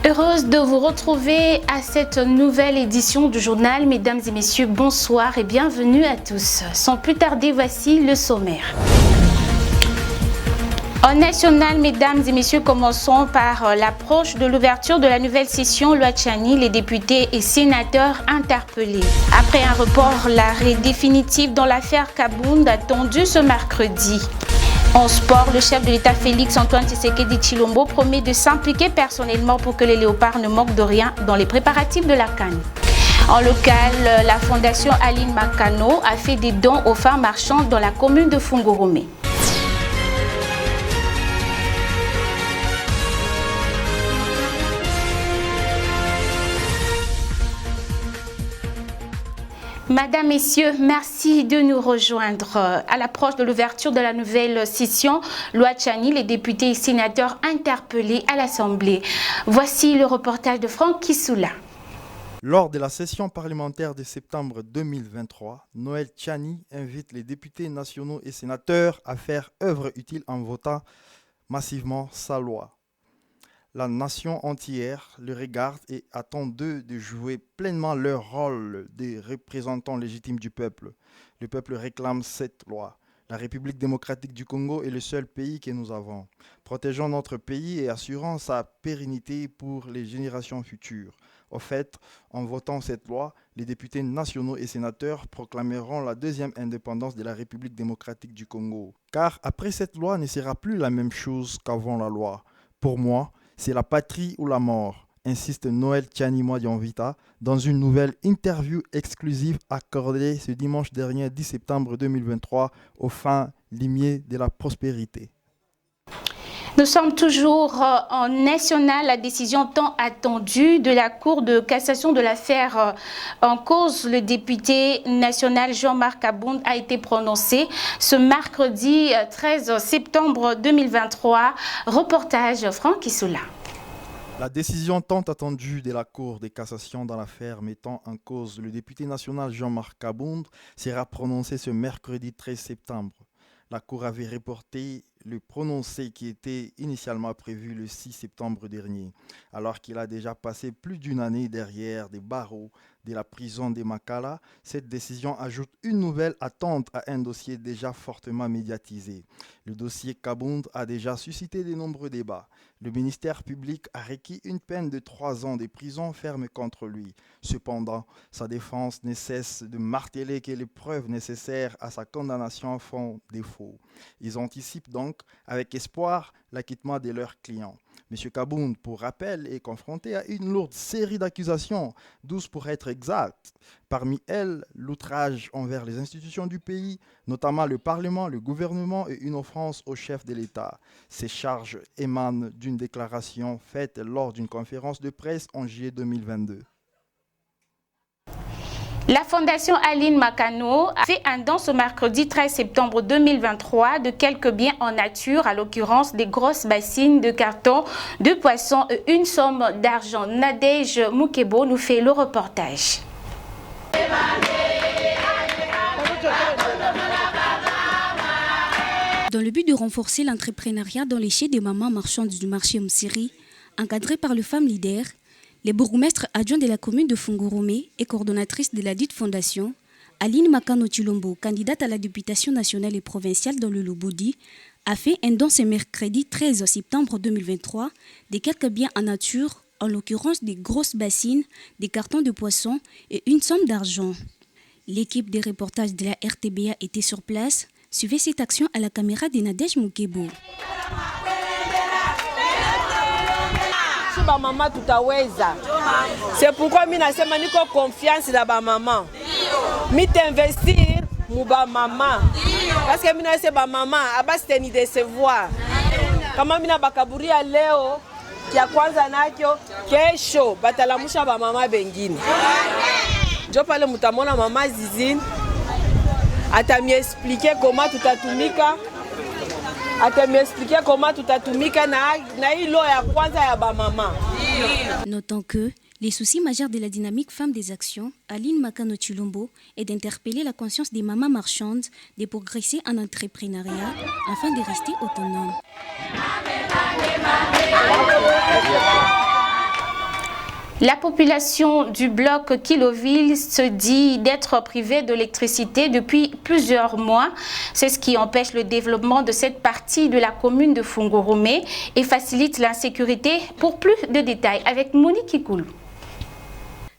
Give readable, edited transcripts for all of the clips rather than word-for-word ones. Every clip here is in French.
Heureuse de vous retrouver à cette nouvelle édition du journal. Mesdames et messieurs, bonsoir et bienvenue à tous. Sans plus tarder, voici le sommaire. En national, mesdames et messieurs, commençons par l'approche de l'ouverture de la nouvelle session Luachani, les députés et sénateurs interpellés. Après un report, l'arrêt définitif dans l'affaire Kabound attendu ce mercredi. En sport, le chef de l'État Félix Antoine Tshisekedi Tshilombo promet de s'impliquer personnellement pour que les léopards ne manquent de rien dans les préparatifs de la CAN. En local, la fondation Aline Makano a fait des dons aux femmes marchandes dans la commune de Fungurumé. Madame, Messieurs, merci de nous rejoindre. À l'approche de l'ouverture de la nouvelle session Luachani, les députés et sénateurs interpellés à l'Assemblée. Voici le reportage de Franck Kissoula. Lors de la session parlementaire de septembre 2023, Noël Tchani invite les députés nationaux et sénateurs à faire œuvre utile en votant massivement sa loi. La nation entière le regarde et attend d'eux de jouer pleinement leur rôle de représentants légitimes du peuple. Le peuple réclame cette loi. La République démocratique du Congo est le seul pays que nous avons. Protégeons notre pays et assurons sa pérennité pour les générations futures. Au fait, en votant cette loi, les députés nationaux et sénateurs proclameront la deuxième indépendance de la République démocratique du Congo. Car après cette loi ne sera plus la même chose qu'avant la loi. Pour moi, c'est la patrie ou la mort, insiste Noël Tchani Mwadianvita dans une nouvelle interview exclusive accordée ce dimanche dernier 10 septembre 2023 au fin limier de la prospérité. Nous sommes toujours en national. La décision tant attendue de la Cour de cassation de l'affaire en cause, le député national Jean-Marc Kabound a été prononcée ce mercredi 13 septembre 2023. Reportage Franck Kissoula. La décision tant attendue de la Cour de cassation dans l'affaire mettant en cause le député national Jean-Marc Kabound sera prononcée ce mercredi 13 septembre. La Cour avait reporté le prononcé qui était initialement prévu le 6 septembre dernier, alors qu'il a déjà passé plus d'une année derrière des barreaux de la prison de Makala. Cette décision ajoute une nouvelle attente à un dossier déjà fortement médiatisé. Le dossier Kabound a déjà suscité de nombreux débats. Le ministère public a requis une peine de 3 ans de prison ferme contre lui. Cependant, sa défense ne cesse de marteler que les preuves nécessaires à sa condamnation font défaut. Ils anticipent donc avec espoir l'acquittement de leurs clients. M. Kabound, pour rappel, est confronté à une lourde série d'accusations, 12 pour être exact. Parmi elles, l'outrage envers les institutions du pays, notamment le Parlement, le gouvernement et une offense au chef de l'État. Ces charges émanent d'une déclaration faite lors d'une conférence de presse en juillet 2022. La fondation Aline Makano a fait un don ce mercredi 13 septembre 2023 de quelques biens en nature, à l'occurrence des grosses bassines de carton, de poissons et une somme d'argent. Nadège Moukebo nous fait le reportage. Dans le but de renforcer l'entrepreneuriat dans les chais des mamans marchandes du marché Msiri, encadré par le Femmes Leader, les bourgmestres adjoints de la commune de Fungurumé et coordonnatrice de la dite fondation, Aline Makano Tshilombo, candidate à la députation nationale et provinciale dans le Lobodi, a fait un don ce mercredi 13 septembre 2023 de quelques biens en nature, en l'occurrence des grosses bassines, des cartons de poissons et une somme d'argent. L'équipe des reportages de la RTBA était sur place, suivait cette action à la caméra de Nadège Moukebo. Ba mama tutaweza. C'est pourquoi mimi nasema niko confiance na ba mama. Mi t'investir mu ba mama. Parce que mimi nasema ba mama abasi ni décevoir. Kama mimi na bakaburia leo kia kwanza nacho kesho batalamusha ba mama bengine. Jo pale mutamona mama Zizine atami expliquer comment tutatumika. Notons que les soucis majeurs de la dynamique Femmes des Actions, Aline Makano Tshilombo, est d'interpeller la conscience des mamans marchandes de progresser en entrepreneuriat afin de rester autonomes. La population du bloc Kiloville se dit d'être privée d'électricité depuis plusieurs mois. C'est ce qui empêche le développement de cette partie de la commune de Fungurumé et facilite l'insécurité. Pour plus de détails, avec Monique Kikoulou.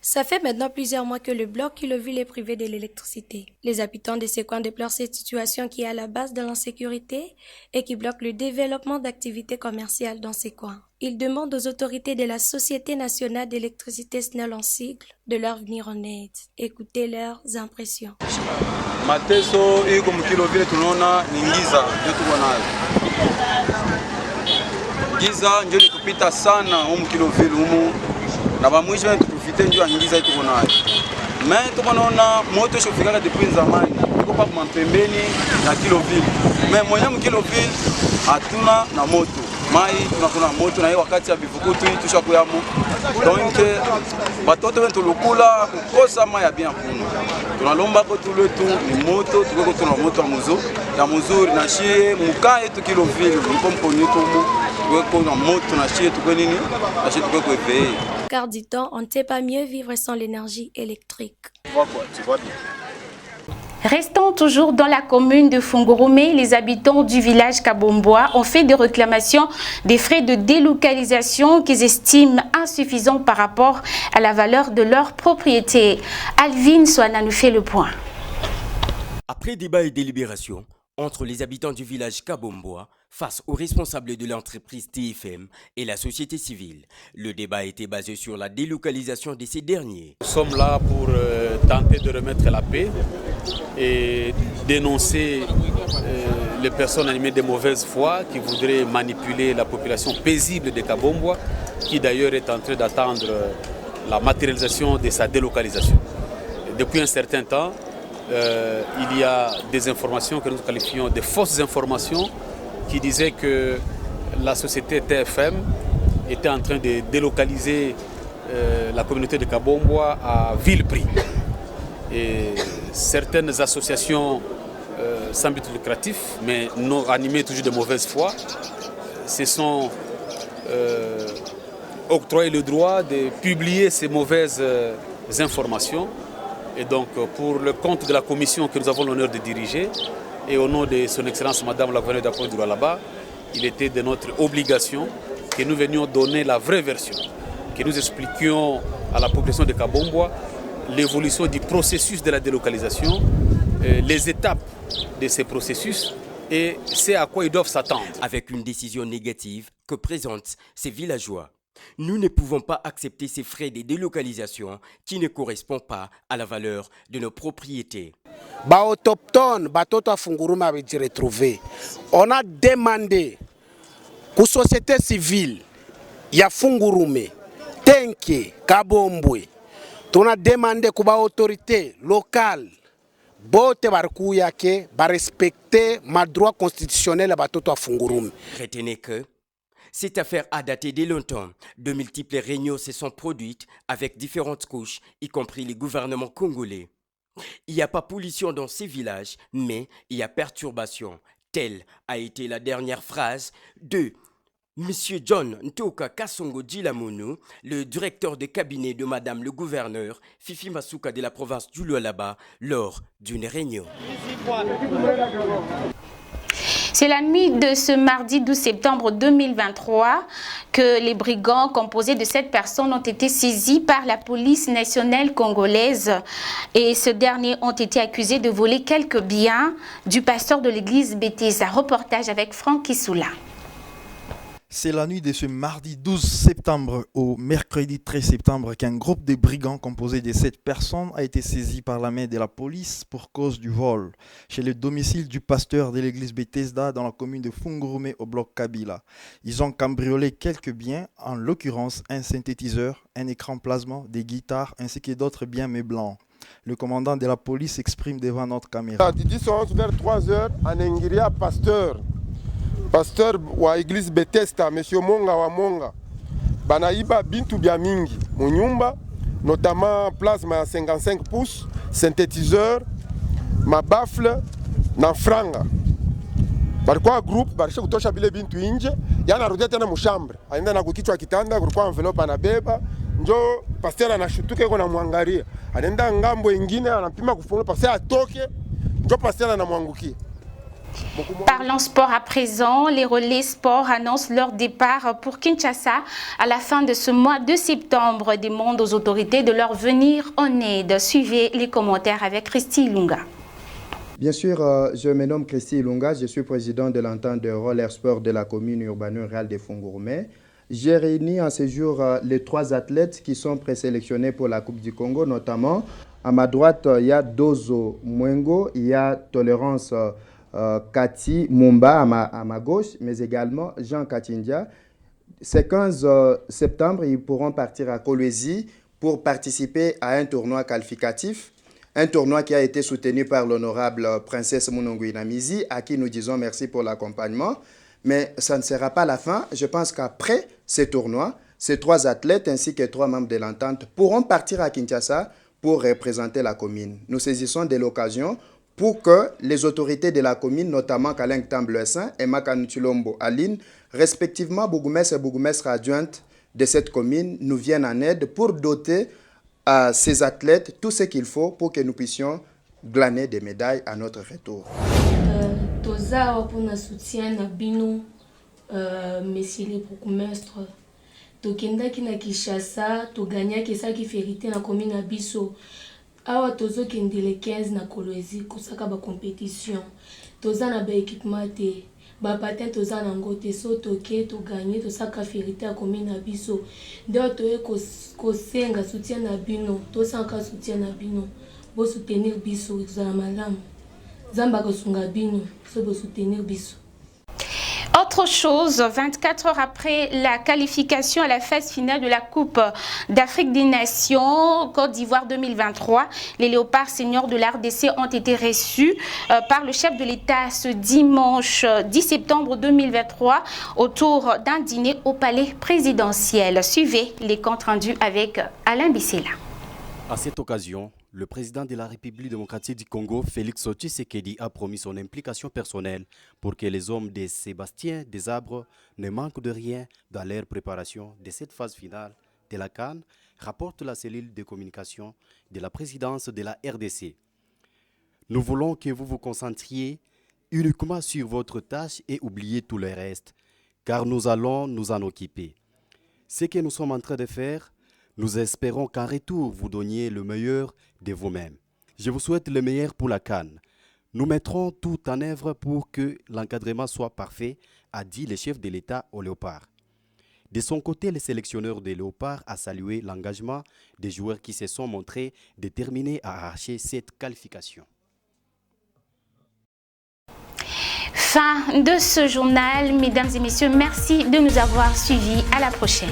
Ça fait maintenant plusieurs mois que le bloc Kiloville est privé de l'électricité. Les habitants de ces coins déplorent cette situation qui est à la base de l'insécurité et qui bloque le développement d'activités commerciales dans ces coins. Ils demandent aux autorités de la Société nationale d'électricité SNEL en sigle de leur venir en aide. Écoutez leurs impressions. Mateso iko mkilovile tunaona ni giza ndio tuko nayo. Giza ndio likupita sana mkilovile humu na bamwisho tukufite ndio ngiza tuko nayo. Mais tunaona moto shofika depuis zamani iko pa pembeni na Kiloville. Mais mwenye mkilovile hatuna na moto. Mai tunakuna moto na hiyo wakati ya bivukutu tushakuyamo. Donc batoto wetu lukula kukosa mai ya bien kunywa. Tunalomba ko tuletu ni moto tukoko tuna moto ya muzuri na shie mukae tu Kiloville mkomponyo tumu tukoko na moto na shie tukwe nini na shie tukoko éveillé. Car dit-on, on ne sait pas mieux vivre sans l'énergie électrique. Tu vois bien. Restant toujours dans la commune de Fungurumé, les habitants du village Kabomboa ont fait des réclamations des frais de délocalisation qu'ils estiment insuffisants par rapport à la valeur de leur propriété. Alvin Soana nous fait le point. Après débat et délibération entre les habitants du village Kabomboa face aux responsables de l'entreprise TFM et la société civile, le débat était basé sur la délocalisation de ces derniers. Nous sommes là pour tenter de remettre la paix et dénoncer les personnes animées de mauvaise foi qui voudraient manipuler la population paisible de Kabomboa, qui d'ailleurs est en train d'attendre la matérialisation de sa délocalisation. Et depuis un certain temps, il y a des informations que nous qualifions de fausses informations qui disaient que la société TFM était en train de délocaliser la communauté de Kabomboa à vil prix. Et certaines associations sans but lucratif, mais non animées toujours de mauvaise foi, se sont octroyé le droit de publier ces mauvaises informations. Et donc, pour le compte de la commission que nous avons l'honneur de diriger, et au nom de son Excellence Madame la gouverneure d'Apôtre du Lualaba, il était de notre obligation que nous venions donner la vraie version, que nous expliquions à la population de Kabomboa l'évolution du processus de la délocalisation, les étapes de ces processus et c'est à quoi ils doivent s'attendre. Avec une décision négative que présentent ces villageois, nous ne pouvons pas accepter ces frais de délocalisation qui ne correspondent pas à la valeur de nos propriétés. Autochtones, batoto a Fungurumé avait été retrouvé. On a demandé qu'aux sociétés civiles, il y a Fungurumé, Tenke, Kabomboa, on a demandé qu'aux autorités locales, bote barkuya ke ba respecter ma droit constitutionnel à batoto a Fungurumé. Retenez que cette affaire a daté de longtemps. De multiples réunions se sont produites avec différentes couches, y compris les gouvernements congolais. Il n'y a pas pollution dans ces villages, mais il y a perturbation. Telle a été la dernière phrase de M. John Ntoka Kasongo Djilamono, le directeur de cabinet de Madame le gouverneur Fifi Masuka de la province du Lualaba, lors d'une réunion. C'est la nuit de ce mardi 12 septembre 2023 que les brigands composés de 7 personnes ont été saisis par la police nationale congolaise et ces derniers ont été accusés de voler quelques biens du pasteur de l'église Bethesda. Reportage avec Franck Kissoula. C'est la nuit de ce mardi 12 septembre au mercredi 13 septembre qu'un groupe de brigands composé de 7 personnes a été saisi par la main de la police pour cause du vol chez le domicile du pasteur de l'église Bethesda dans la commune de Fungurumé au bloc Kabila. Ils ont cambriolé quelques biens, en l'occurrence un synthétiseur, un écran plasma, des guitares ainsi que d'autres biens meublants. Le commandant de la police s'exprime devant notre caméra. Vers 3 heures, en Engiria, pasteur wa église Bethesda, monsieur Monga wa Monga, banaiba bintu bia mingi munyumba, notamment plasma 55 pouces, synthétiseur, ma baffle na franga. Barikuwa group barisha kutosha bile bintu inje, yana rudia tena mushambre. Aenda na kukichwa kitanda, kulikuwa envelope anabeba, njo pasteur anashutuka iko namwangalia, anaenda ngambo ingine anapima kufunga pasteur atoke, njo pasteur anamwangukia. Parlons sport à présent. Les relais sport annoncent leur départ pour Kinshasa à la fin de ce mois de septembre. Demandent aux autorités de leur venir en aide. Suivez les commentaires avec Christy Lunga. Bien sûr, je me nomme Christy Lunga, je suis président de l'entente de roller sport de la commune urbano-rurale de Fungurume. J'ai réuni en ce jour les 3 athlètes qui sont présélectionnés pour la Coupe du Congo, notamment à ma droite, il y a Dozo Mwengo, il y a Tolérance Kati Mumba à ma gauche, mais également Jean Katindia. Ce 15 septembre, ils pourront partir à Kolwezi pour participer à un tournoi qualificatif. Un tournoi qui a été soutenu par l'honorable princesse Munongu Inamizi, à qui nous disons merci pour l'accompagnement. Mais ça ne sera pas la fin. Je pense qu'après ce tournoi, ces 3 athlètes ainsi que 3 membres de l'entente pourront partir à Kinshasa pour représenter la commune. Nous saisissons de l'occasion pour que les autorités de la commune, notamment Kaleng Tamblesin et Makanutilombo Aline, respectivement bourgmestre et bourgmestre adjointe de cette commune, nous viennent en aide pour doter à ces athlètes tout ce qu'il faut pour que nous puissions glaner des médailles à notre retour. Toza pour nous soutien na bino monsieur le bourgmestre tokenda ki na Kinshasa to gagner que ça qui vérité na commune na biso awa tozo kende le 15 na Kolwezi kosaka ba compétition toza na ba équipement te ba patin toza na ngote so toke to gagner to saka vérité na commune na biso ndo to e ko senga soutien na bino to saka soutien na bino bo soutenir biso za malamu zamba ko sunga bino so bo soutenir biso. Autre chose, 24 heures après la qualification à la phase finale de la Coupe d'Afrique des Nations Côte d'Ivoire 2023, les léopards seniors de l'RDC ont été reçus par le chef de l'État ce dimanche 10 septembre 2023 autour d'un dîner au palais présidentiel. Suivez les comptes rendus avec Alain Bissela. À cette occasion, le président de la République démocratique du Congo, Félix Tshisekedi, a promis son implication personnelle pour que les hommes de Sébastien Desabre ne manquent de rien dans leur préparation de cette phase finale de la CAN, rapporte la cellule de communication de la présidence de la RDC. Nous voulons que vous vous concentriez uniquement sur votre tâche et oubliez tout le reste, car nous allons nous en occuper. Ce que nous sommes en train de faire, nous espérons qu'en retour, vous donniez le meilleur de vous-même. Je vous souhaite le meilleur pour la CAN. Nous mettrons tout en œuvre pour que l'encadrement soit parfait, a dit le chef de l'État au Léopard. De son côté, le sélectionneur des Léopards a salué l'engagement des joueurs qui se sont montrés déterminés à arracher cette qualification. Fin de ce journal. Mesdames et messieurs, merci de nous avoir suivis. À la prochaine.